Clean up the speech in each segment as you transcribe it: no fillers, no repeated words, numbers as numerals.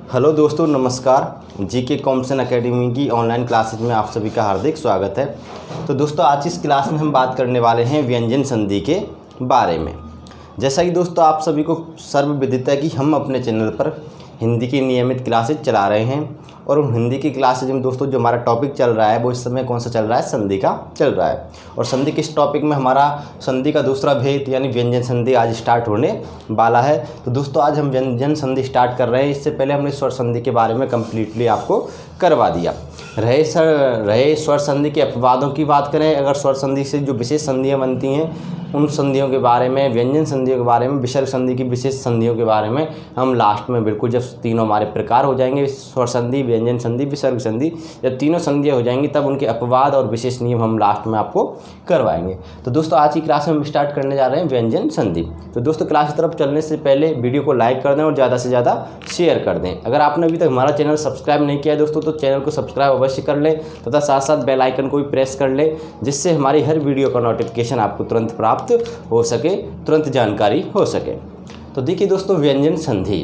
Hello दोस्तों, नमस्कार। GK competition academy की ऑनलाइन क्लासेज में आप सभी का हार्दिक स्वागत है। तो दोस्तों, आज इस क्लास में हम बात करने वाले हैं व्यंजन संधि के बारे में। जैसा कि दोस्तों आप सभी को सर्वविदित है कि हम अपने चैनल पर हिंदी की नियमित क्लासेज चला रहे हैं और उन हिंदी की क्लासेज में दोस्तों जो हमारा टॉपिक चल रहा है वो इस समय कौन सा चल रहा है, संधि का चल रहा है। और संधि के इस टॉपिक में हमारा संधि का दूसरा भेद यानी व्यंजन संधि आज स्टार्ट होने वाला है। तो दोस्तों आज हम व्यंजन संधि स्टार्ट कर रहे हैं। इससे पहले हमने स्वर संधि के बारे में कम्प्लीटली आपको करवा दिया। रहे स्वर संधि के अपवादों की बात करें, अगर स्वर संधि से जो विशेष संधियाँ बनती हैं उन संधियों के बारे में, व्यंजन संधियों के बारे में, विसर्ग संधि की विशेष संधियों के बारे में हम लास्ट में बिल्कुल जब तीनों हमारे प्रकार हो जाएंगे, स्वर संधि, व्यंजन संधि, विसर्ग संधि, जब तीनों संधियाँ हो जाएंगी तब उनके अपवाद और विशेष नियम हम लास्ट में आपको करवाएंगे। तो दोस्तों आज की क्लास में हम स्टार्ट करने जा रहे हैं व्यंजन संधि। तो दोस्तों क्लास की तरफ चलने से पहले वीडियो को लाइक कर दें और ज़्यादा से ज़्यादा शेयर कर दें। अगर आपने अभी तक हमारा चैनल सब्सक्राइब नहीं किया है दोस्तों तो चैनल को सब्सक्राइब अवश्य कर लें तथा साथ साथ बेल आइकन को भी प्रेस कर लें, जिससे हमारी हर वीडियो का नोटिफिकेशन आपको तुरंत प्राप्त हो सके, तुरंत जानकारी हो सके। तो देखिए दोस्तों, व्यंजन संधि।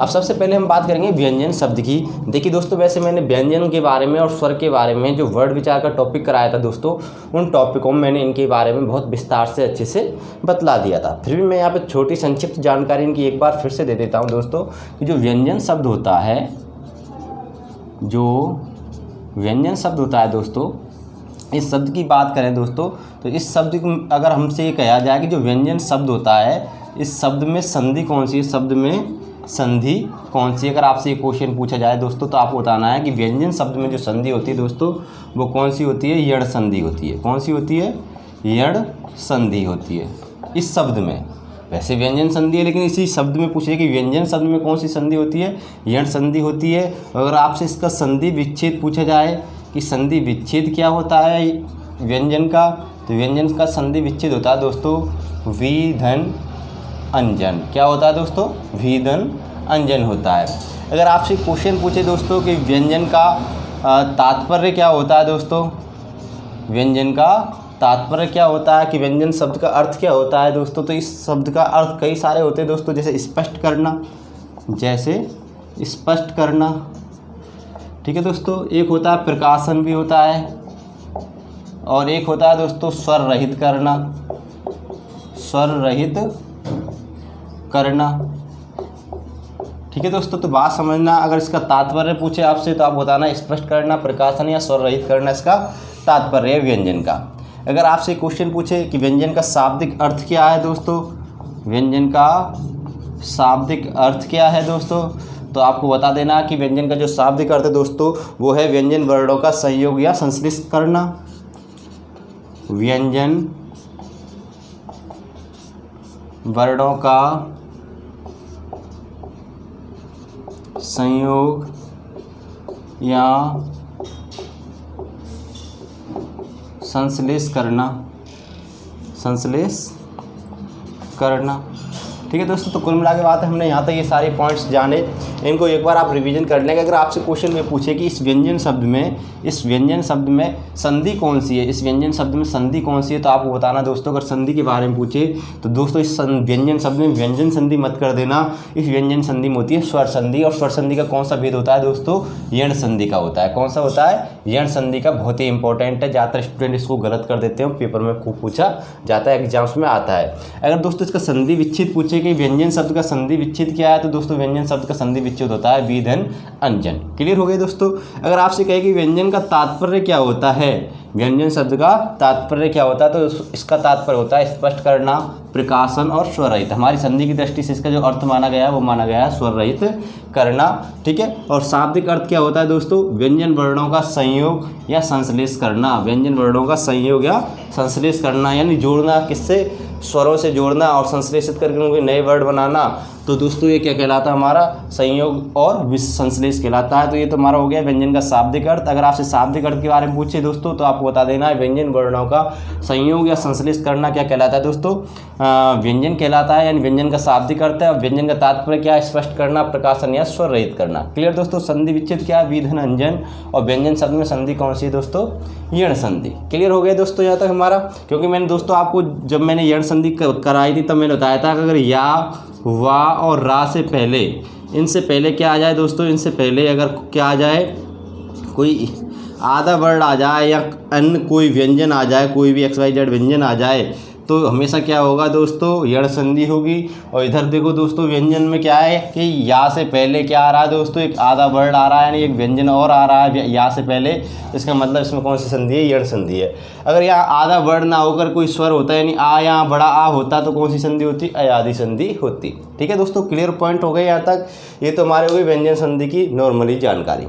अब सबसे पहले हम बात करेंगे व्यंजन शब्द की। देखिए दोस्तों, वैसे मैंने व्यंजन के बारे में और स्वर के बारे में जो वर्ड विचार का टॉपिक कराया था दोस्तों, उन टॉपिकों में मैंने इनके बारे में बहुत विस्तार से अच्छे से बतला दिया था। फिर भी मैं यहाँ पे छोटी संक्षिप्त जानकारी इनकी एक बार फिर से दे देता हूँ दोस्तों कि जो व्यंजन शब्द होता है, दोस्तों इस शब्द की बात करें दोस्तों तो इस शब्द को अगर हमसे ये कहा जाए कि जो व्यंजन शब्द होता है इस शब्द में संधि कौन सी है, शब्द में संधि कौन सी, अगर आपसे ये क्वेश्चन पूछा जाए दोस्तों तो आपको बताना है कि व्यंजन शब्द में जो संधि होती है दोस्तों वो कौन सी होती है, यण संधि होती है। कौन सी होती है? यण संधि होती है इस शब्द में। वैसे व्यंजन संधि है लेकिन इसी शब्द में पूछे कि व्यंजन शब्द में कौन सी संधि होती है, यण संधि होती है। अगर आपसे इसका संधि विच्छेद पूछा जाए कि संधि विच्छेद क्या होता है व्यंजन का, तो व्यंजन का संधि विच्छेद होता है दोस्तों विधन अंजन। क्या होता है दोस्तों? विधन अंजन होता है। अगर आपसे क्वेश्चन पूछे दोस्तों कि व्यंजन का तात्पर्य क्या होता है दोस्तों, व्यंजन का तात्पर्य क्या होता है कि व्यंजन शब्द का अर्थ क्या होता है दोस्तों, तो इस शब्द का अर्थ कई सारे होते हैं दोस्तों, जैसे स्पष्ट करना, ठीक है दोस्तों। एक होता है प्रकाशन भी होता है और एक होता है दोस्तों स्वर रहित करना, ठीक है दोस्तों। तो बात समझना, अगर इसका तात्पर्य पूछे आपसे तो आप बताना स्पष्ट करना, प्रकाशन या स्वर रहित करना इसका तात्पर्य है व्यंजन का। अगर आपसे क्वेश्चन पूछे कि व्यंजन का शाब्दिक अर्थ क्या है दोस्तों, व्यंजन का शाब्दिक अर्थ क्या है दोस्तों, तो आपको बता देना कि व्यंजन का जो शाब्दिक अर्थ है दोस्तों वो है व्यंजन वर्णों का संयोग या संश्लिष्ट करना, व्यंजन वर्णों का संयोग या संश्लेष करना, ठीक है दोस्तों। तो कुल मिला के बात है, हमने यहाँ तक ये सारे पॉइंट्स जाने, इनको एक बार आप रिवीजन कर लेंगे। अगर आपसे क्वेश्चन में पूछे कि इस व्यंजन शब्द में संधि कौन सी है, इस व्यंजन शब्द में संधि कौन सी है, तो आपको बताना दोस्तों। अगर संधि के बारे में पूछे तो दोस्तों इस व्यंजन शब्द में व्यंजन संधि मत कर देना, इस व्यंजन संधि में होती है स्वर संधि। और स्वर संधि का कौन सा भेद होता है दोस्तों? यण संधि का होता है। कौन सा होता है? यण संधि का। बहुत ही इंपॉर्टेंट है, ज़्यादातर स्टूडेंट इसको गलत कर देते हैं, पेपर में खूब पूछा जाता है, एग्जाम्स में आता है। अगर दोस्तों इसका संधि विच्छेद पूछे कि व्यंजन शब्द का संधि विच्छेद क्या है, तो दोस्तों व्यंजन शब्द का संधि विच्छेद होता है विधन अंजन। क्लियर हो गए दोस्तों। अगर आपसे कहे कि व्यंजन का तात्पर्य क्या होता है, व्यंजन शब्द का तात्पर्य क्या होता है, तो इसका तात्पर्य होता है स्पष्ट करना, प्रकाशन और स्वर रहित। हमारी संधि की दृष्टि से इसका जो अर्थ माना गया है वो माना गया है स्वर रहित करना, ठीक है। और शाब्दिक अर्थ क्या होता है दोस्तों? व्यंजन वर्णों का संयोग या संश्लेष करना, व्यंजन वर्णों का संयोग या संश्लेष करना यानी जोड़ना, किससे? स्वरों से जोड़ना और संश्लेषित करके उनके नए वर्ड बनाना। तो दोस्तों ये क्या कहलाता है? हमारा संयोग और संश्लेष कहलाता है। तो ये तो हमारा हो गया व्यंजन का शाब्दिक अर्थ। अगर आपसे शाब्दिक अर्थ के बारे में पूछे दोस्तों तो आपको बता देना है व्यंजन वर्णों का संयोग या संश्लेष करना क्या कहलाता है दोस्तों? व्यंजन कहलाता है, यानी व्यंजन का शाब्दिक अर्थ है। और व्यंजन का तात्पर्य क्या है? स्पष्ट करना, प्रकाशन या स्वर रहित करना। क्लियर दोस्तों। संधि विच्छेद क्या है? विधन अंजन। और व्यंजन शब्द में संधि कौन सी है दोस्तों? यण संधि। क्लियर हो गया दोस्तों यहाँ तक हमारा। क्योंकि मैंने दोस्तों आपको जब मैंने यण संधि कराई थी तब मैंने बताया था कि अगर या, वा और रा से पहले इनसे पहले क्या आ जाए दोस्तों, इनसे पहले अगर क्या आ जाए, कोई आधा वर्ड आ जाए या अन्य कोई व्यंजन आ जाए, कोई भी XYZ व्यंजन आ जाए, तो हमेशा क्या होगा दोस्तों, यड़ संधि होगी। और इधर देखो दोस्तों व्यंजन में क्या है कि या से पहले क्या आ रहा है दोस्तों, एक आधा वर्ड आ रहा है, यानी एक व्यंजन और आ रहा है या से पहले, इसका मतलब इसमें कौन सी संधि है, यड़ संधि है। अगर यहाँ आधा वर्ड ना होकर कोई स्वर होता है, यानी आ यहाँ बड़ा आ होता, तो कौन सी संधि होती, अयादि संधि होती। ठीक है दोस्तों, क्लियर पॉइंट हो गए यहाँ तक। ये तो हमारे हो गई व्यंजन संधि की नॉर्मली जानकारी।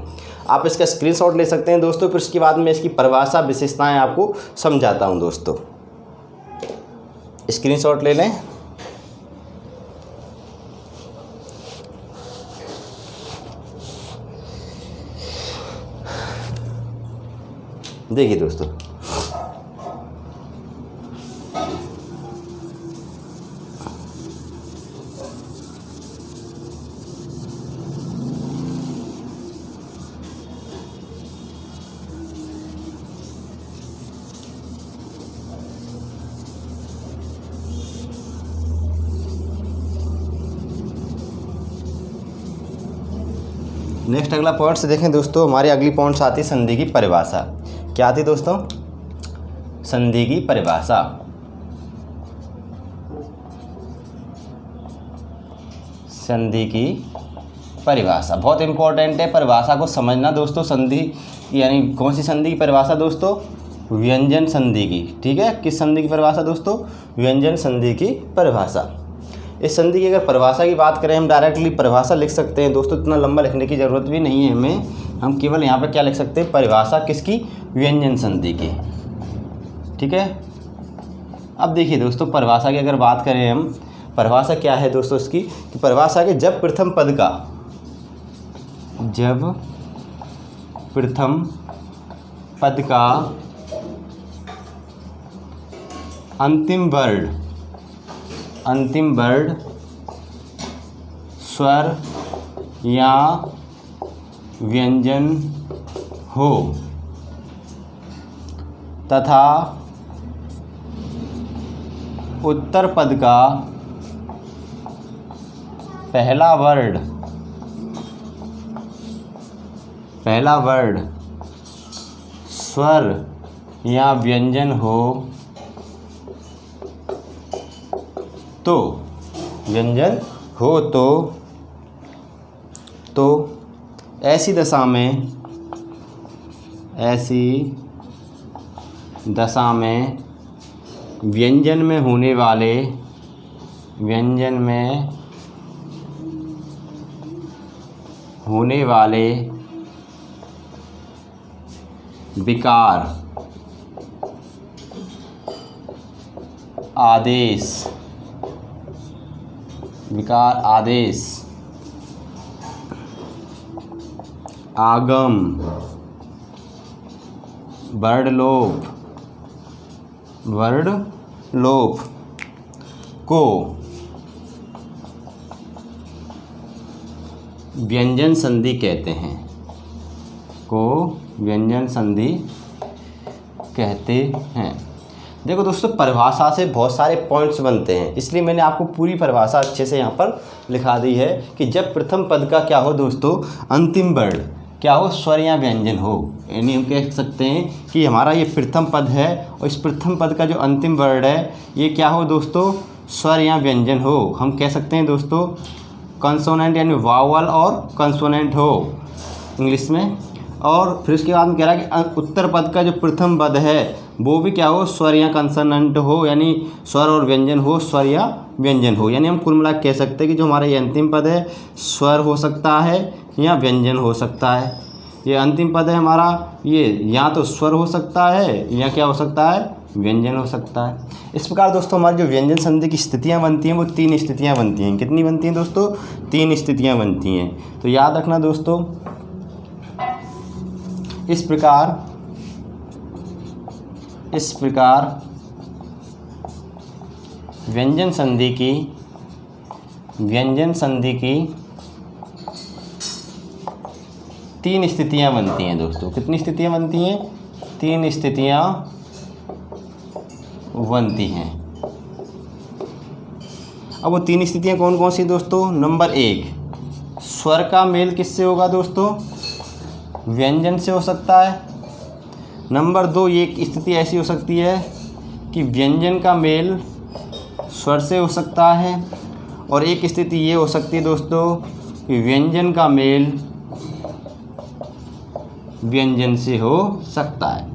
आप इसका स्क्रीनशॉट ले सकते हैं दोस्तों, फिर उसके बाद में इसकी परिभाषा विशेषताएं आपको समझाता हूं दोस्तों। स्क्रीनशॉट ले लें। देखिए दोस्तों, नेक्स्ट अगला पॉइंट से देखें दोस्तों, हमारी अगली पॉइंट्स आती है संधि की परिभाषा। क्या आती दोस्तों, संधि की परिभाषा। संधि की परिभाषा बहुत इंपॉर्टेंट है, परिभाषा को समझना दोस्तों। संधि यानी कौन सी संधि की परिभाषा दोस्तों, व्यंजन संधि की। ठीक है, किस संधि की परिभाषा दोस्तों, व्यंजन संधि की परिभाषा। इस संधि की अगर परिभाषा की बात करें, हम डायरेक्टली परिभाषा लिख सकते हैं दोस्तों, इतना लंबा लिखने की ज़रूरत भी नहीं है हमें। हम केवल यहाँ पे क्या लिख सकते हैं, परिभाषा किसकी, व्यंजन संधि की। ठीक है, अब देखिए दोस्तों, परिभाषा की अगर बात करें हम, परिभाषा क्या है दोस्तों इसकी, कि परिभाषा के जब प्रथम पद का अंतिम वर्ड स्वर या व्यंजन हो तथा उत्तर पद का पहला वर्ड स्वर या व्यंजन हो तो ऐसी दशा में व्यंजन में होने वाले विकार आदेश आगम वर्ड लोप को व्यंजन संधि कहते हैं। देखो दोस्तों, परिभाषा से बहुत सारे पॉइंट्स बनते हैं, इसलिए मैंने आपको पूरी परिभाषा अच्छे से यहाँ पर लिखा दी है कि जब प्रथम पद का क्या हो दोस्तों, अंतिम वर्ड क्या हो, स्वर या व्यंजन हो। यानी हम कह सकते हैं कि हमारा ये प्रथम पद है और इस प्रथम पद का जो अंतिम वर्ड है ये क्या हो दोस्तों, स्वर या व्यंजन हो। हम कह सकते हैं दोस्तों कंसोनेंट, यानी वावल और कंसोनेंट हो इंग्लिश में। और फिर उसके बाद में कह रहा है कि उत्तर पद का जो प्रथम पद है वो भी क्या हो, स्वर या कंसोनेंट हो, यानी स्वर और व्यंजन हो, स्वर या व्यंजन हो। यानी हम कुल मिला कह सकते हैं कि जो हमारा ये अंतिम पद है स्वर हो सकता है या व्यंजन हो सकता है। ये अंतिम पद है हमारा, ये या तो स्वर हो सकता है या क्या हो सकता है, व्यंजन हो सकता है। इस प्रकार दोस्तों हमारी जो व्यंजन संधि की स्थितियाँ बनती हैं वो 3 स्थितियाँ बनती हैं। कितनी बनती हैं दोस्तों, 3 स्थितियाँ बनती हैं। तो याद रखना दोस्तों, इस प्रकार व्यंजन संधि की 3 स्थितियाँ बनती हैं दोस्तों। कितनी स्थितियाँ बनती हैं, 3 स्थितियाँ बनती हैं। अब वो 3 स्थितियाँ कौन कौन सी दोस्तों, नंबर 1 स्वर का मेल किससे होगा दोस्तों? व्यंजन से हो सकता है। नंबर 2, एक स्थिति ऐसी हो सकती है कि व्यंजन का मेल स्वर से हो सकता है, और एक स्थिति ये हो सकती है दोस्तों कि व्यंजन का मेल व्यंजन से हो सकता है।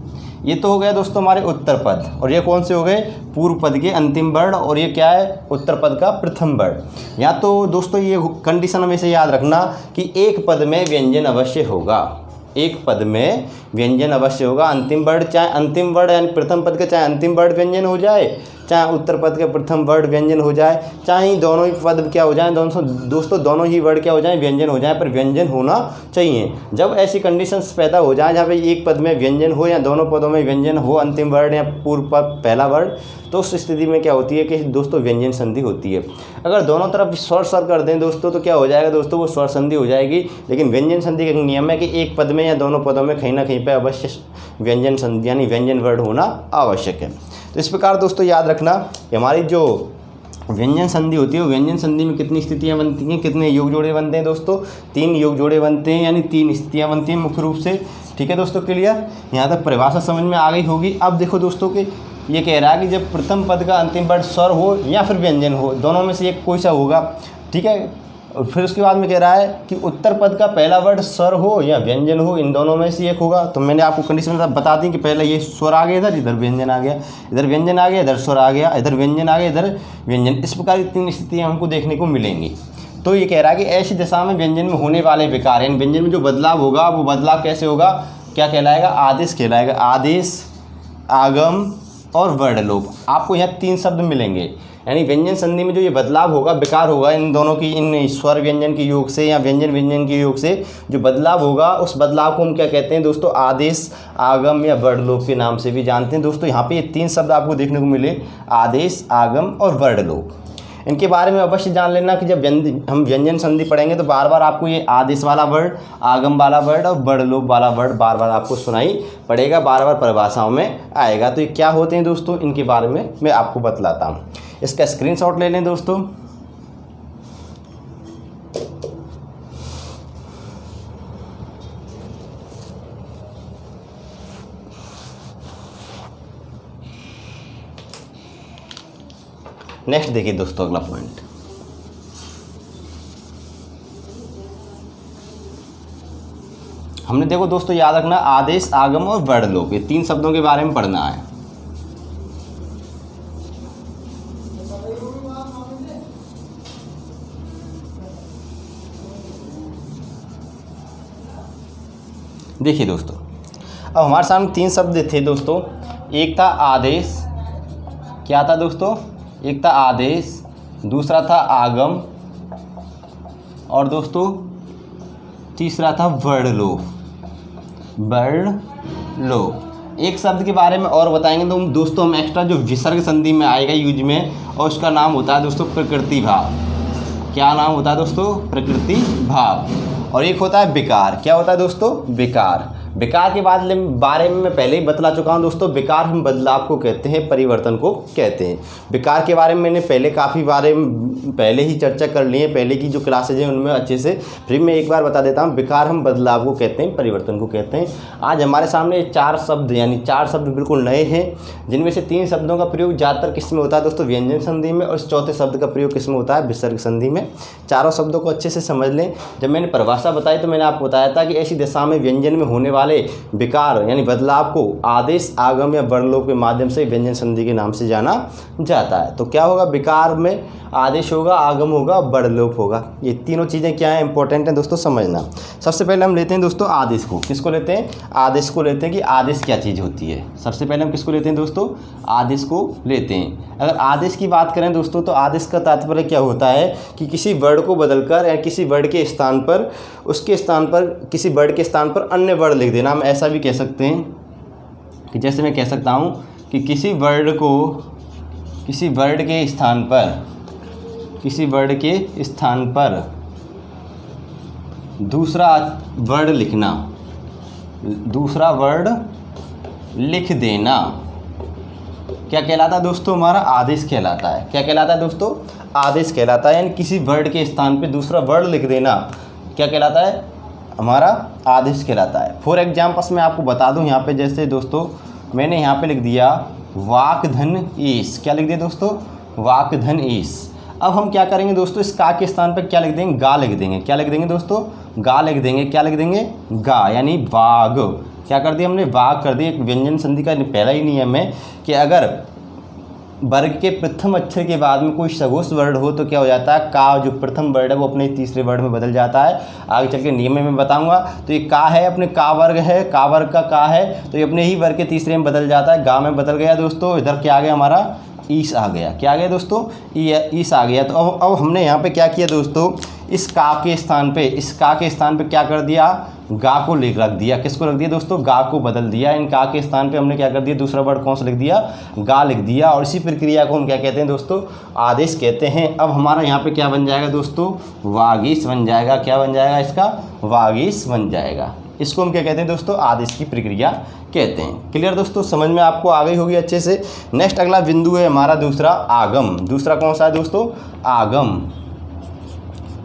ये तो हो गया दोस्तों हमारे उत्तर पद, और ये कौन से हो गए? पूर्व पद के अंतिम वर्ण, और ये क्या है? उत्तर पद का प्रथम वर्ण। या तो दोस्तों ये कंडीशन हमेशा याद रखना कि एक पद में व्यंजन अवश्य होगा, एक पद में व्यंजन अवश्य होगा। अंतिम वर्ण, चाहे अंतिम वर्ण यानी प्रथम पद का चाहे अंतिम वर्ण व्यंजन हो जाए, चाहे उत्तर पद के प्रथम वर्ण व्यंजन हो जाए, चाहे दोनों ही पद क्या हो जाए दोस्तों, दोनों ही वर्ण क्या हो जाए? व्यंजन हो जाए, पर व्यंजन होना चाहिए। जब ऐसी कंडीशंस पैदा हो जाए जहाँ पे एक पद में व्यंजन हो या दोनों पदों में व्यंजन हो, अंतिम वर्ण या पूर्व पद पहला वर्ण, तो उस स्थिति में क्या होती है कि दोस्तों व्यंजन संधि होती है। अगर दोनों तरफ स्वर कर दें दोस्तों तो क्या हो जाएगा दोस्तों? वो स्वर संधि हो जाएगी। लेकिन व्यंजन संधि का नियम है कि एक पद में या दोनों पदों में कहीं ना कहीं पर अवश्य व्यंजन संधि यानी व्यंजन वर्ण होना आवश्यक है। तो इस प्रकार दोस्तों याद रखना कि हमारी जो व्यंजन संधि होती है, व्यंजन संधि में कितनी स्थितियां बनती हैं, कितने योग जोड़े बनते हैं दोस्तों? 3 योग जोड़े बनते हैं, यानी 3 स्थितियां बनती हैं मुख्य रूप से। ठीक है दोस्तों, क्लियर? यहाँ तक परिभाषा समझ में आ गई होगी। अब देखो दोस्तों कि ये कह रहा है कि जब प्रथम पद का अंतिम वर्ण स्वर हो या फिर व्यंजन हो, दोनों में से एक कोई सा होगा। ठीक है, और फिर उसके बाद में कह रहा है कि उत्तर पद का पहला वर्ण स्वर हो या व्यंजन हो, इन दोनों में से एक होगा। तो मैंने आपको कंडीशन बता दी कि पहले ये स्वर आ गया इधर, इधर व्यंजन आ गया, इधर व्यंजन आ गया, इधर स्वर आ गया, इधर व्यंजन आ गया, इधर व्यंजन। इस प्रकार की 3 स्थितियाँ हमको देखने को मिलेंगी। तो ये कह रहा है कि ऐसी दशा में व्यंजन में होने वाले विकार, यानी व्यंजन में जो बदलाव होगा वो बदलाव कैसे होगा? क्या कहलाएगा? आदेश कहलाएगा। आदेश, आगम और वर्णलोप। आपको यहाँ 3 शब्द मिलेंगे, यानी व्यंजन संधि में जो ये बदलाव होगा, विकार होगा इन दोनों की, इन स्वर व्यंजन के योग से या व्यंजन व्यंजन के योग से जो बदलाव होगा, उस बदलाव को हम क्या कहते हैं दोस्तों? आदेश, आगम या वर्णलोप के नाम से भी जानते हैं दोस्तों। यहाँ पे ये 3 शब्द आपको देखने को मिले, आदेश, आगम और वर्णलोप। इनके बारे में अवश्य जान लेना कि जब हम व्यंजन संधि पढ़ेंगे तो बार बार आपको ये आदेश वाला वर्ड, आगम वाला वर्ड और वर्णलोप वाला वर्ड बार बार आपको सुनाई पड़ेगा, बार बार परिभाषाओं में आएगा। तो ये क्या होते हैं दोस्तों, इनके बारे में मैं आपको बतलाता हूँ। इसका स्क्रीनशॉट ले लें दोस्तों। नेक्स्ट देखिए दोस्तों, अगला पॉइंट, हमने देखो दोस्तों याद रखना आदेश, आगम और वर्णलोप, ये 3 शब्दों के बारे में पढ़ना है। देखिए दोस्तों, अब हमारे सामने 3 शब्द थे दोस्तों। एक था आदेश, क्या था दोस्तों? एक था आदेश, दूसरा था आगम और दोस्तों तीसरा था वर्णलोप। वर्णलोप। एक शब्द के बारे में और बताएंगे तो दोस्तों हम एक्स्ट्रा जो विसर्ग संधि में आएगा यूज में, और उसका नाम होता है दोस्तों प्रकृति भाव। क्या नाम होता है दोस्तों? प्रकृति भाव। और एक होता है विकार। क्या होता है दोस्तों? विकार। विकार के बारे में मैं पहले ही बतला चुका हूं दोस्तों। विकार हम बदलाव को कहते हैं, परिवर्तन को कहते हैं। विकार के बारे में मैंने पहले ही चर्चा कर ली है, पहले की जो क्लासेज हैं उनमें अच्छे से। फिर मैं एक बार बता देता हूं, विकार हम बदलाव को कहते हैं, परिवर्तन को कहते हैं। आज हमारे सामने 4 शब्द, यानी 4 शब्द बिल्कुल नए हैं, जिनमें से 3 शब्दों का प्रयोग ज़्यादातर किस में होता है दोस्तों? व्यंजन संधि में, और 4थे शब्द का प्रयोग किस में होता है? विसर्ग संधि में। चारों शब्दों को अच्छे से समझ लें। जब मैंने परिभाषा बताई तो मैंने आपको बताया था कि ऐसी दशा में व्यंजन में होने वाले विकार यानी बदलाव को आदेश, आगम या वर्णलोप के माध्यम से व्यंजन संधि के नाम से जाना जाता है। तो क्या होगा? विकार में आदेश होगा, आगम होगा, वर्णलोप होगा। ये तीनों चीज़ें क्या हैं? इंपॉर्टेंट हैं दोस्तों, समझना। सबसे पहले हम लेते हैं दोस्तों आदेश को। किसको लेते हैं? आदेश को लेते हैं कि आदेश क्या चीज़ होती है। सबसे पहले हम किसको लेते हैं दोस्तों? आदेश को लेते हैं। अगर आदेश की बात करें दोस्तों तो आदेश का तात्पर्य क्या होता है कि किसी वर्ड को बदलकर या किसी वर्ड के स्थान पर, उसके स्थान पर, किसी वर्ड के स्थान पर अन्य वर्ड लिख देना। हम ऐसा भी कह सकते हैं कि जैसे मैं कह सकता हूँ कि किसी वर्ड को किसी वर्ड के स्थान पर दूसरा वर्ड लिखना, दूसरा वर्ड लिख देना, क्या कहलाता है दोस्तों? हमारा आदेश कहलाता है। क्या कहलाता है दोस्तों? आदेश कहलाता है। यानी किसी वर्ड के स्थान पे दूसरा वर्ड लिख देना, क्या कहलाता है, हमारा आदेश कहलाता है। फॉर एग्जाम्पल्स मैं आपको बता दूं यहाँ पे, जैसे दोस्तों मैंने यहाँ पे लिख दिया वाक धन ईश। क्या लिख दिया दोस्तों, वाक धन ईश। अब हम क्या करेंगे दोस्तों, इस का के स्थान पे क्या लिख देंगे, गा लिख देंगे। क्या लिख देंगे दोस्तों, गा लिख देंगे। क्या लिख देंगे, गा, यानी वाग। क्या कर दिया हमने, वाग कर दिया। एक व्यंजन संधि का पहला ही नियम है कि अगर वर्ग के प्रथम अक्षर के बाद में कोई सघोष वर्ण हो तो क्या हो जाता है, का जो प्रथम वर्ण है वो अपने तीसरे वर्ण में बदल जाता है। आगे चल के नियम में मैं बताऊंगा। तो ये का है, अपने का वर्ग है, का वर्ग का का है, तो ये अपने ही वर्ग के तीसरे में बदल जाता है। गा में बदल गया दोस्तों, इधर क्या आ गया हमारा, ईस आ गया। क्या आ गया दोस्तों, ईस आ गया। तो अब हमने यहाँ पे क्या किया दोस्तों, इस का के स्थान पे, इस का के स्थान पे क्या कर दिया, गा को रख दिया। किसको रख दिया दोस्तों, गा को बदल दिया। इन का के स्थान पे हमने क्या कर दिया, दूसरा वर्ड कौन सा लिख दिया, गा लिख दिया। और इसी प्रक्रिया को हम क्या कहते हैं दोस्तों, आदेश कहते हैं। अब हमारा यहाँ पे क्या बन जाएगा दोस्तों, वागीश बन जाएगा। क्या बन जाएगा इसका, वागीश बन जाएगा। इसको हम क्या कहते हैं दोस्तों, आदेश की प्रक्रिया कहते हैं। क्लियर दोस्तों, समझ में आपको आ गई होगी अच्छे से। नेक्स्ट अगला बिंदु है हमारा दूसरा, आगम। दूसरा कौन सा है दोस्तों, आगम।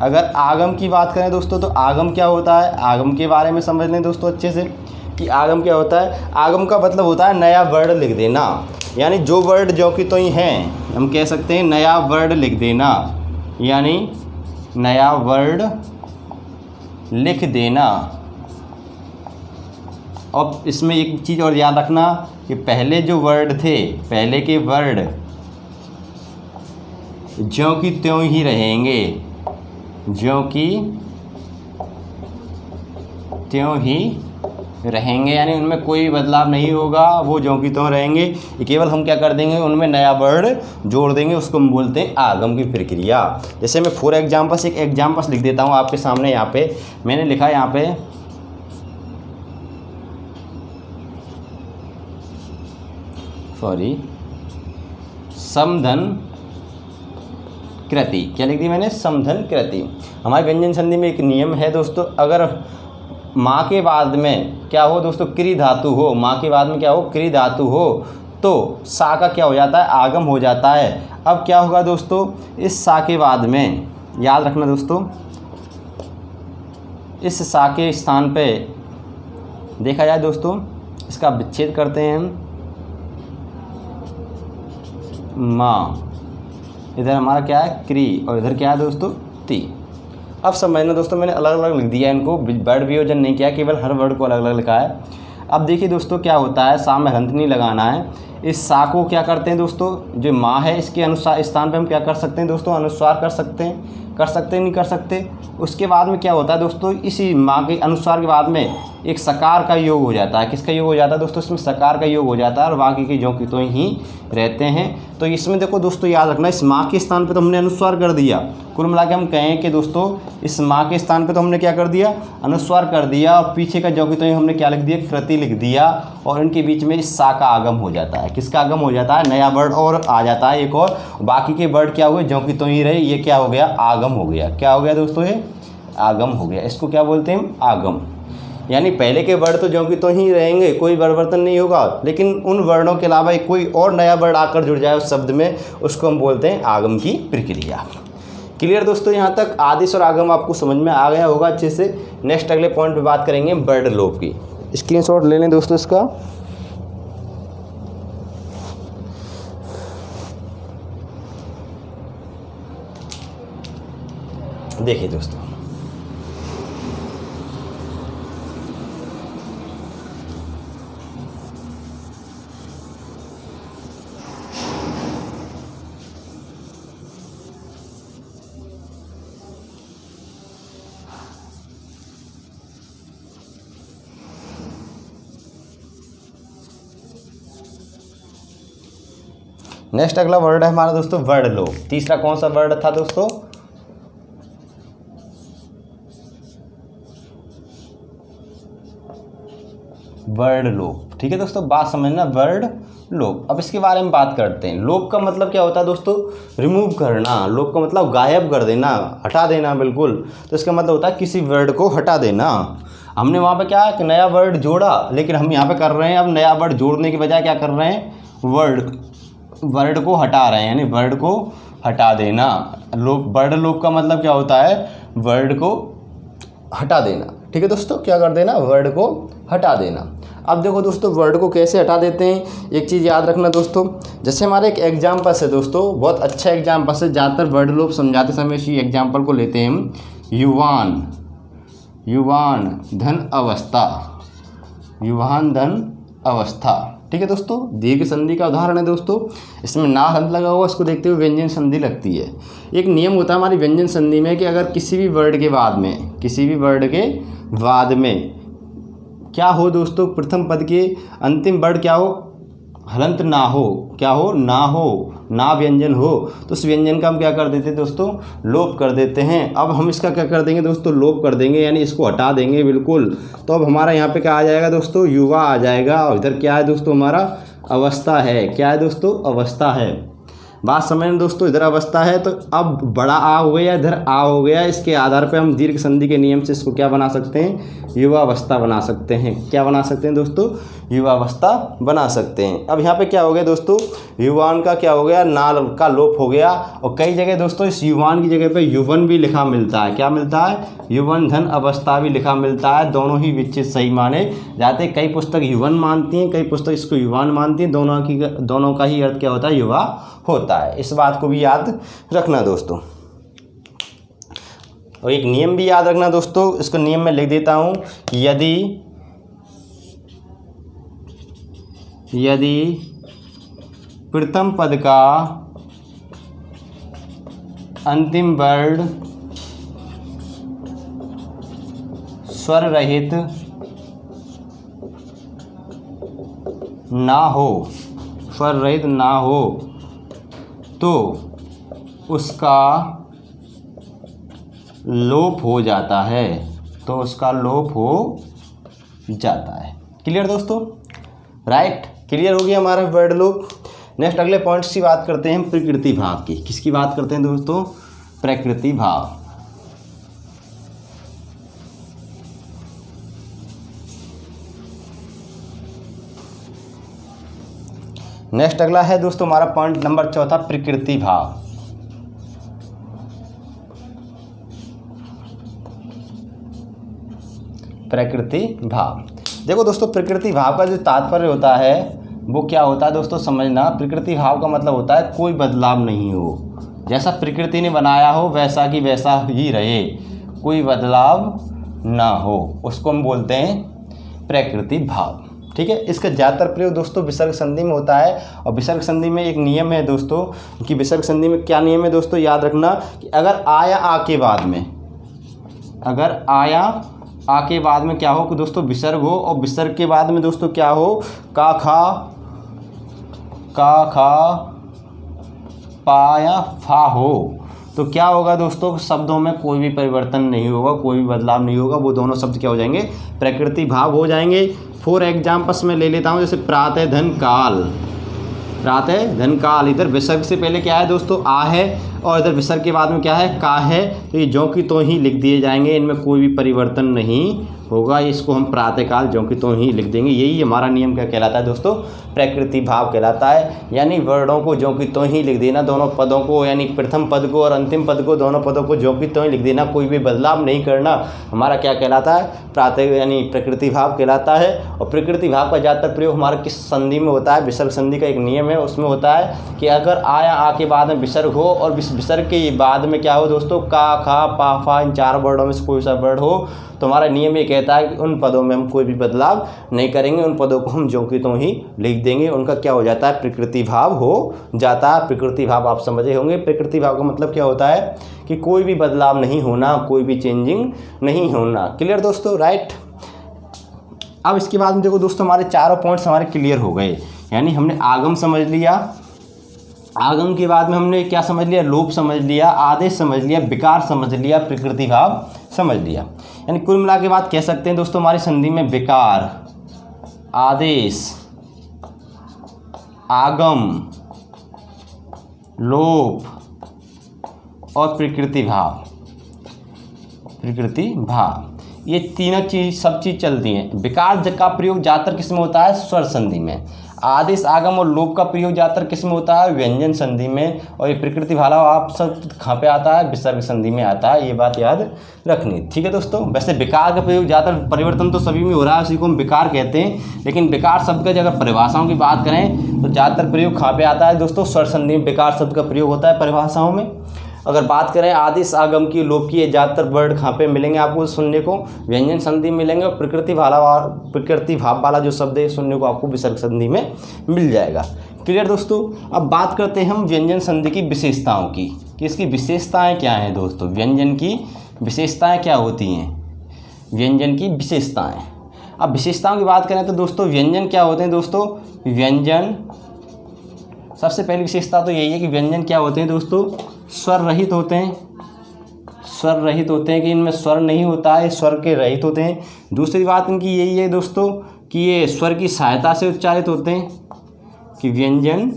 अगर आगम की बात करें दोस्तों, तो आगम क्या होता है, आगम के बारे में समझ लें दोस्तों अच्छे से कि आगम क्या होता है। आगम का मतलब होता है नया वर्ड लिख देना, यानी जो वर्ड जो कि तो ही हैं, हम कह सकते हैं नया वर्ड लिख देना, यानी नया वर्ड लिख देना। अब इसमें एक चीज़ और याद रखना कि पहले जो वर्ड थे, पहले के वर्ड ज्यों की त्यों ही रहेंगे, ज्यों की त्यों ही रहेंगे, यानी उनमें कोई बदलाव नहीं होगा, वो ज्यों की त्यों रहेंगे। केवल हम क्या कर देंगे, उनमें नया वर्ड जोड़ देंगे, उसको हम बोलते हैं आगम की प्रक्रिया। जैसे मैं फॉर एग्जाम्पल्स एक एग्जाम्पल्स लिख देता हूँ आपके सामने। यहाँ पे मैंने लिखा है, यहाँ पे समधन कृति। क्या लिख दी मैंने, समधन कृति। हमारे व्यंजन संधि में एक नियम है दोस्तों, अगर माँ के बाद में क्या हो दोस्तों, क्री धातु हो, माँ के बाद में क्या हो, क्री धातु हो, तो सा का क्या हो जाता है, आगम हो जाता है। अब क्या होगा दोस्तों, इस सा के बाद में याद रखना दोस्तों, इस सा के स्थान पे देखा जाए दोस्तों, इसका विच्छेद करते हैं हम, माँ, इधर हमारा क्या है, क्री, और इधर क्या है दोस्तों, ती। अब समझना दोस्तों, मैंने अलग अलग लिख दिया इनको, वर्ड वियोजन नहीं किया, केवल हर वर्ड को अलग अलग लिखा है। अब देखिए दोस्तों क्या होता है, सा में हंत नहीं लगाना है। इस सा को क्या करते हैं दोस्तों, जो माँ है इसके अनुसार स्थान पे हम क्या कर सकते हैं दोस्तों, अनुस्वार कर सकते हैं, नहीं कर सकते। उसके बाद में क्या होता है दोस्तों, इसी माँ के अनुस्वार के बाद में एक सकार का योग हो जाता है। किसका योग हो जाता है दोस्तों, इसमें सकार का योग हो जाता है, और बाकी के ज्यों की त्यों ही रहते हैं। तो इसमें देखो दोस्तों याद रखना, इस माँ के स्थान पे तो हमने अनुस्वार कर दिया। कुल मिला के हम कहें कि दोस्तों इस माँ के स्थान पे तो हमने क्या कर दिया, अनुस्वार कर दिया, और पीछे का ज्यों की त्यों हमने क्या लिख दिया, कृति लिख दिया, और इनके बीच में इस सा का आगम हो जाता है। किसका आगम हो जाता है, नया वर्ड और आ जाता है एक, और बाकी के वर्ड क्या हुए, ज्यों की त्यों ही रहे, ये क्या हो गया, आगम हो गया। क्या हो गया दोस्तों, ये आगम हो गया। इसको क्या बोलते हैं, आगम। यानी पहले के वर्ड तो ज्यों की त्यों ही रहेंगे, कोई परिवर्तन नहीं होगा, लेकिन उन वर्णों के अलावा कोई और नया वर्ड आकर जुड़ जाए उस शब्द में, उसको हम बोलते हैं आगम की प्रक्रिया। क्लियर दोस्तों, यहाँ तक आदेश और आगम आपको समझ में आ गया होगा अच्छे से। नेक्स्ट अगले पॉइंट पे बात करेंगे वर्ड लोप की। स्क्रीनशॉट ले लें दोस्तों इसका। देखिए दोस्तों, नेक्स्ट अगला वर्ड है हमारा दोस्तों वर्ड लोप। तीसरा कौन सा वर्ड था दोस्तों, वर्ड लोप। ठीक है दोस्तों, बात समझना, वर्ड लोप। अब इसके बारे में बात करते हैं। लोप का मतलब क्या होता है दोस्तों, रिमूव करना। लोप का मतलब गायब कर देना, हटा देना बिल्कुल। तो इसका मतलब होता है किसी वर्ड को हटा देना। हमने वहाँ पे क्या एक नया वर्ड जोड़ा, लेकिन हम यहाँ पे कर रहे हैं, अब नया वर्ड जोड़ने के बजाय क्या कर रहे हैं, वर्ड को हटा रहे हैं, यानी वर्ड को हटा देना। लोप, वर्ड लोप का मतलब क्या होता है, वर्ड को हटा देना। ठीक है दोस्तों, क्या कर देना, वर्ड को हटा देना। अब देखो दोस्तों वर्ड को कैसे हटा देते हैं, एक चीज़ याद रखना दोस्तों। जैसे हमारे एक एग्जाम्पल है दोस्तों, बहुत अच्छा एग्जाम्पल है, ज़्यादातर वर्ड लोग समझाते समय इसी एग्जाम्पल को लेते हैं हम। युवान, युवान धन अवस्था, युवान धन अवस्था। ठीक है दोस्तों, दीर्घ संधि का उदाहरण है दोस्तों। इसमें ना हंत लगा हुआ, इसको देखते हुए व्यंजन संधि लगती है। एक नियम होता है हमारी व्यंजन संधि में कि अगर किसी भी वर्ड के बाद में, किसी भी वर्ड के बाद में क्या हो दोस्तों, प्रथम पद के अंतिम वर्ड क्या हो, हलंत ना हो, क्या हो, ना हो, ना व्यंजन हो, तो उस व्यंजन का हम क्या कर देते हैं दोस्तों, लोप कर देते हैं। अब हम इसका क्या कर देंगे दोस्तों, लोप कर देंगे, यानी इसको हटा देंगे बिल्कुल। तो अब हमारा यहाँ पे क्या आ जाएगा दोस्तों, युवा आ जाएगा। और इधर क्या है दोस्तों, हमारा अवस्था है। क्या है दोस्तों, अवस्था है। बात समझ में दोस्तों, इधर अवस्था है तो अब बड़ा आ हो गया, इधर आ हो गया। इसके आधार पे हम दीर्घ संधि के नियम से इसको क्या बना सकते हैं, युवावस्था बना सकते हैं। क्या बना सकते हैं दोस्तों, युवावस्था बना सकते हैं। अब यहाँ पे क्या हो गया दोस्तों, युवान का क्या हो गया, नाल का लोप हो गया। और कई जगह दोस्तों इस युवान की जगह पे युवन भी लिखा मिलता है। क्या मिलता है, युवन धन अवस्था भी लिखा मिलता है। दोनों ही विच्छेद सही माने जाते। कई पुस्तक युवन मानती हैं, कई पुस्तक इसको युवान मानती हैं। दोनों का ही अर्थ क्या होता है, युवा होता है। इस बात को भी याद रखना दोस्तों। और एक नियम भी याद रखना दोस्तों, इसको नियम में लिख देता हूँ। यदि प्रथम पद का अंतिम वर्ड स्वर रहित ना हो, स्वर रहित ना हो, तो उसका लोप हो जाता है, तो उसका लोप हो जाता है। क्लियर दोस्तों, राइट, क्लियर हो गया हमारा वर्ड लोप। नेक्स्ट अगले पॉइंट्स की बात करते हैं, प्रकृति भाव की। किसकी बात करते हैं दोस्तों, प्रकृति भाव। नेक्स्ट अगला है दोस्तों हमारा पॉइंट नंबर चौथा, प्रकृति भाव। प्रकृति भाव, देखो दोस्तों प्रकृति भाव का जो तात्पर्य होता है वो क्या होता है दोस्तों, समझना। प्रकृति भाव का मतलब होता है कोई बदलाव नहीं हो, जैसा प्रकृति ने बनाया हो वैसा की वैसा ही रहे, कोई बदलाव ना हो, उसको हम बोलते हैं प्रकृति भाव। ठीक है, इसका ज़्यादातर प्रयोग दोस्तों विसर्ग संधि में होता है। और विसर्ग संधि में एक नियम है दोस्तों कि विसर्ग संधि में क्या नियम है दोस्तों, याद रखना कि अगर आया आ के बाद में, अगर आया आ के बाद में क्या हो कि दोस्तों विसर्ग हो, और विसर्ग के बाद में दोस्तों क्या हो, का खा पा या फा हो, तो क्या होगा दोस्तों, शब्दों में कोई भी परिवर्तन नहीं होगा, कोई भी बदलाव नहीं होगा, वो दोनों शब्द क्या हो जाएंगे, प्रकृति भाव हो जाएंगे। फॉर एग्जाम्पल्स में ले लेता हूँ, जैसे प्रातः धन काल, प्रातः धन काल, इधर विसर्ग से पहले क्या है दोस्तों, आ है, और इधर विसर्ग के बाद में क्या है, का है, तो ये ज्यों की त्यों ही लिख दिए जाएंगे, इनमें कोई भी परिवर्तन नहीं होगा। इसको हम प्रातःकाल ज्यों की त्यों ही लिख देंगे। यही हमारा नियम क्या कहलाता है दोस्तों, प्रकृति भाव कहलाता है। यानी वर्णों को ज्यों की त्यों ही लिख देना, दोनों पदों को, यानी प्रथम पद को और अंतिम पद को, दोनों पदों को ज्यों की त्यों ही लिख देना, कोई भी बदलाव नहीं करना, हमारा क्या कहलाता है, यानी प्रकृति भाव कहलाता है। और प्रकृति भाव का ज़्यादातर प्रयोग हमारा किस संधि में होता है, विसर्ग संधि का एक नियम है, उसमें होता है कि अगर आया आ के बाद में विसर्ग हो, और विसर्ग के बाद में क्या हो दोस्तों, का खा पा फा, इन चार वर्डों में से कोई सा वर्ड हो, तो हमारा नियम ये कहता है कि उन पदों में हम कोई भी बदलाव नहीं करेंगे, उन पदों को हम ज्यों की त्यों ही लिख देंगे, उनका क्या हो जाता है, प्रकृति भाव हो जाता है। प्रकृति भाव आप समझे होंगे, प्रकृति भाव का मतलब क्या होता है कि कोई भी बदलाव नहीं होना, कोई भी चेंजिंग नहीं होना। क्लियर दोस्तों, राइट। अब इसके बाद में देखो दोस्तों हमारे चारों पॉइंट्स हमारे क्लियर हो गए, यानी हमने आगम समझ लिया, आगम के बाद में हमने क्या समझ लिया, लोप समझ लिया, आदेश समझ लिया, विकार समझ लिया, प्रकृति भाव समझ लिया। यानी कुल मिला के बात कह सकते हैं दोस्तों हमारी संधि में विकार, आदेश, आगम, लोप और प्रकृति भाव, प्रकृति भाव, ये तीनों चीज़ सब चीज़ चलती हैं। विकार का प्रयोग ज़्यादातर किस में होता है? स्वर संधि में। आदेश, आगम और लोप का प्रयोग ज़्यादातर किस में होता है? व्यंजन संधि में। और ये प्रकृति भाला आप सब कहाँ पे आता है? विसर्ग संधि में आता है। ये बात याद रखनी, ठीक है दोस्तों। वैसे विकार का प्रयोग ज़्यादातर, परिवर्तन तो सभी में हो रहा है, उसी को हम विकार कहते हैं, लेकिन विकार शब्द का अगर परिभाषाओं की बात करें तो ज़्यादातर प्रयोग कहाँ पे आता है दोस्तों? स्वर संधि में विकार शब्द का प्रयोग होता है परिभाषाओं में। अगर बात करें आदेश, आगम की, लोप की, ज़्यादातर वर्ड कहाँ पे मिलेंगे आपको सुनने को? व्यंजन संधि मिलेंगे। और प्रकृति भाव वाला जो शब्द है सुनने को आपको विसर्ग संधि में मिल जाएगा। क्लियर दोस्तों। अब बात करते हैं हम व्यंजन संधि की विशेषताओं की, कि इसकी विशेषताएं क्या हैं दोस्तों। व्यंजन की विशेषताएं क्या होती हैं? व्यंजन की विशेषताएं। अब विशेषताओं की बात करें तो दोस्तों व्यंजन क्या होते हैं दोस्तों? व्यंजन, सबसे पहली विशेषता तो यही है कि व्यंजन क्या होते हैं दोस्तों? स्वर रहित होते हैं। स्वर रहित होते हैं कि इनमें स्वर नहीं होता है, स्वर के रहित होते हैं। दूसरी बात इनकी यही है दोस्तों कि ये स्वर की सहायता से उच्चारित होते हैं, कि व्यंजन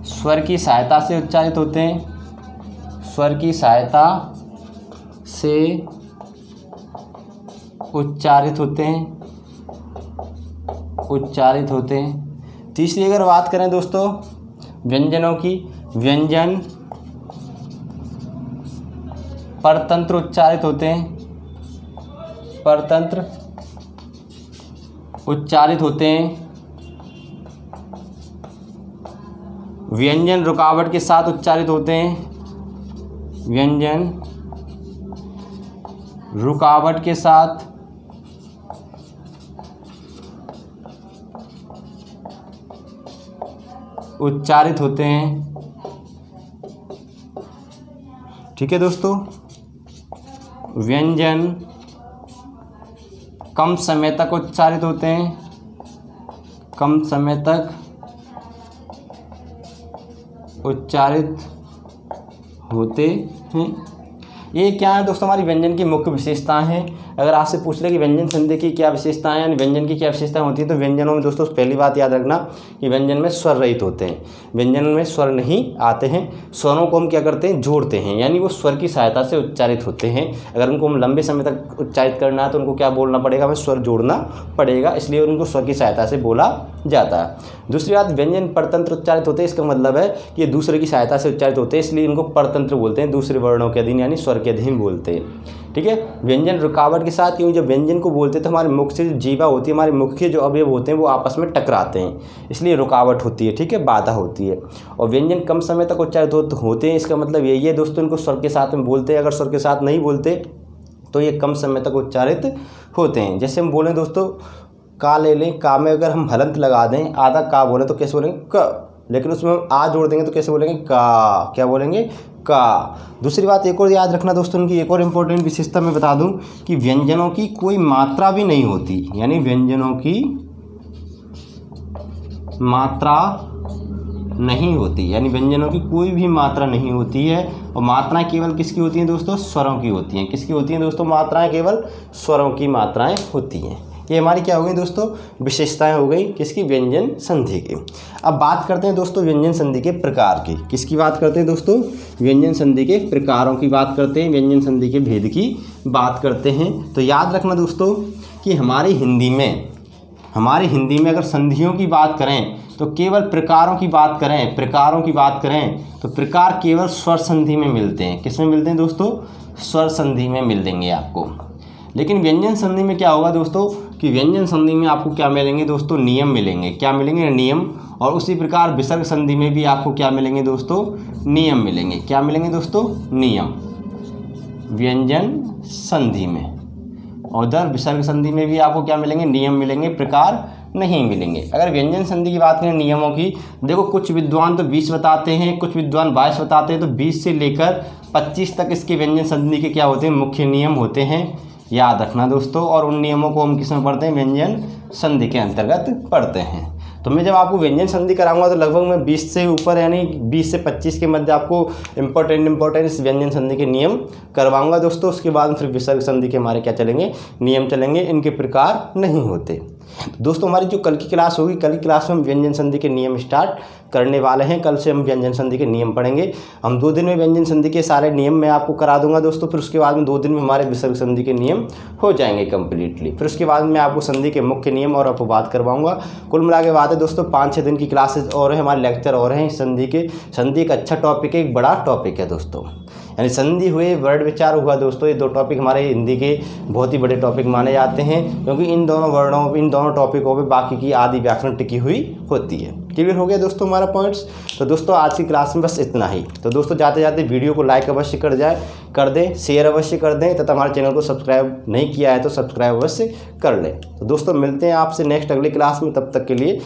स्वर की सहायता से उच्चारित होते हैं। स्वर की सहायता से उच्चारित होते हैं। तीसरी अगर बात करें दोस्तों व्यंजनों की, व्यंजन परतंत्र उच्चारित होते हैं। परतंत्र उच्चारित होते हैं। व्यंजन रुकावट के साथ उच्चारित होते हैं। व्यंजन रुकावट के साथ उच्चारित होते हैं, ठीक है दोस्तों। व्यंजन कम समय तक उच्चारित होते हैं। कम समय तक उच्चारित होते हैं। ये क्या है दोस्तों? हमारी व्यंजन की मुख्य विशेषताएं हैं। अगर आपसे पूछ ले कि व्यंजन संधि की क्या विशेषताएं हैं, व्यंजन की क्या विशेषताएं होती है, तो व्यंजनों में दोस्तों पहली बात याद रखना कि व्यंजन में स्वर रहित होते हैं। व्यंजन में स्वर नहीं आते हैं। स्वरों को हम क्या करते हैं? जोड़ते हैं, यानी वो स्वर की सहायता से उच्चारित होते हैं। अगर उनको हम लंबे समय तक उच्चारित करना है तो उनको क्या बोलना पड़ेगा? हमें स्वर जोड़ना पड़ेगा, इसलिए उनको स्वर की सहायता से बोला जाता है। दूसरी बात, व्यंजन परतंत्र उच्चारित होते हैं। इसका मतलब है कि ये दूसरे की सहायता से उच्चारित होते हैं, इसलिए इनको परतंत्र बोलते हैं, दूसरे वर्णों के अधीन यानी स्वर के अधीन बोलते हैं, ठीक है। व्यंजन रुकावट के साथ, क्योंकि जब व्यंजन को बोलते हैं तो हमारे मुख से जो जीवा होती है, हमारे मुख के जो अवयव होते हैं वो आपस में टकराते हैं, इसलिए रुकावट होती है, ठीक है, बाधा होती है। और व्यंजन कम समय तक उच्चारित होते हैं। इसका मतलब यही है दोस्तों, इनको स्वर के साथ में बोलते हैं। अगर स्वर के साथ नहीं बोलते तो ये कम समय तक उच्चारित होते हैं। जैसे हम बोलें दोस्तों, का ले लें, का में अगर हम हलंत लगा दें, आधा का बोलें तो कैसे बोलेंगे? क। लेकिन उसमें हम आ जोड़ देंगे तो कैसे बोलेंगे? का। क्या बोलेंगे? का। दूसरी बात एक और याद रखना दोस्तों, उनकी एक और इम्पोर्टेंट विशेषता मैं बता दूं कि व्यंजनों की कोई मात्रा भी नहीं होती, यानी व्यंजनों की मात्रा नहीं होती, यानी व्यंजनों की कोई भी मात्रा नहीं होती है। और मात्राएं केवल किसकी होती हैं दोस्तों? स्वरों की होती हैं। किसकी होती हैं दोस्तों? मात्राएं केवल स्वरों की मात्राएं होती हैं। ये हमारी क्या हो गई दोस्तों? विशेषताएं हो गई किसकी? व्यंजन संधि की। अब बात करते हैं दोस्तों व्यंजन संधि के प्रकार की। किसकी बात करते हैं दोस्तों? व्यंजन संधि के प्रकारों की बात करते हैं, व्यंजन संधि के भेद की बात करते हैं। तो याद रखना दोस्तों कि हमारी हिंदी में अगर संधियों की बात करें तो केवल प्रकारों की बात करें तो प्रकार केवल स्वर संधि में मिलते हैं। किस में मिलते हैं दोस्तों? स्वर संधि में मिल देंगे आपको। लेकिन व्यंजन संधि में क्या होगा दोस्तों कि व्यंजन संधि में आपको क्या मिलेंगे दोस्तों? नियम मिलेंगे। क्या मिलेंगे? नियम। और उसी प्रकार विसर्ग संधि में भी आपको क्या मिलेंगे दोस्तों? नियम मिलेंगे। क्या मिलेंगे दोस्तों? नियम व्यंजन संधि में। और उधर विसर्ग संधि में भी आपको क्या मिलेंगे? नियम मिलेंगे, प्रकार नहीं मिलेंगे। अगर व्यंजन संधि की बात करें नियमों की, देखो कुछ विद्वान तो 20 बताते हैं, कुछ विद्वान 22 बताते हैं। तो 20 से लेकर 25 तक इसके व्यंजन संधि के क्या होते हैं? मुख्य नियम होते हैं। याद रखना दोस्तों। और उन नियमों को हम किस में पढ़ते हैं? व्यंजन संधि के अंतर्गत पढ़ते हैं। तो मैं जब आपको व्यंजन संधि कराऊंगा तो लगभग मैं 20 से ऊपर यानी 20 से 25 के मध्य आपको इम्पोर्टेंट इस व्यंजन संधि के नियम करवाऊंगा दोस्तों। उसके बाद फिर विसर्ग संधि के हमारे क्या चलेंगे? नियम चलेंगे। इनके प्रकार नहीं होते। दोस्तों हमारी जो कल की क्लास होगी, कल की क्लास में हम व्यंजन संधि के नियम स्टार्ट करने वाले हैं। कल से हम व्यंजन संधि के नियम पढ़ेंगे। हम 2 दिन में व्यंजन संधि के सारे नियम मैं आपको करा दूंगा दोस्तों। फिर उसके बाद में 2 दिन में हमारे विसर्ग संधि के नियम हो जाएंगे कंप्लीटली। फिर उसके बाद मैं आपको संधि के मुख्य नियम और अपवाद करवाऊंगा। कुल मिला के बात है दोस्तों, 5-6 दिन की क्लासेज और है, हमारे लेक्चर और हैं संधि के। संधि एक अच्छा टॉपिक है, एक बड़ा टॉपिक है दोस्तों। यानी संधि हुए, वर्ड विचार हुआ दोस्तों, ये 2 टॉपिक हमारे हिंदी के बहुत ही बड़े टॉपिक माने जाते हैं, क्योंकि इन दोनों वर्डों, इन दोनों टॉपिकों पे बाकी की आदि व्याकरण टिकी हुई होती है। क्लियर हो गया दोस्तों हमारा पॉइंट्स। तो दोस्तों आज की क्लास में बस इतना ही। तो दोस्तों जाते जाते वीडियो को लाइक अवश्य कर दें, शेयर अवश्य कर दें, तथा हमारे चैनल को सब्सक्राइब नहीं किया है तो सब्सक्राइब अवश्य कर लें। तो दोस्तों मिलते हैं आपसे नेक्स्ट अगली क्लास में, तब तक के लिए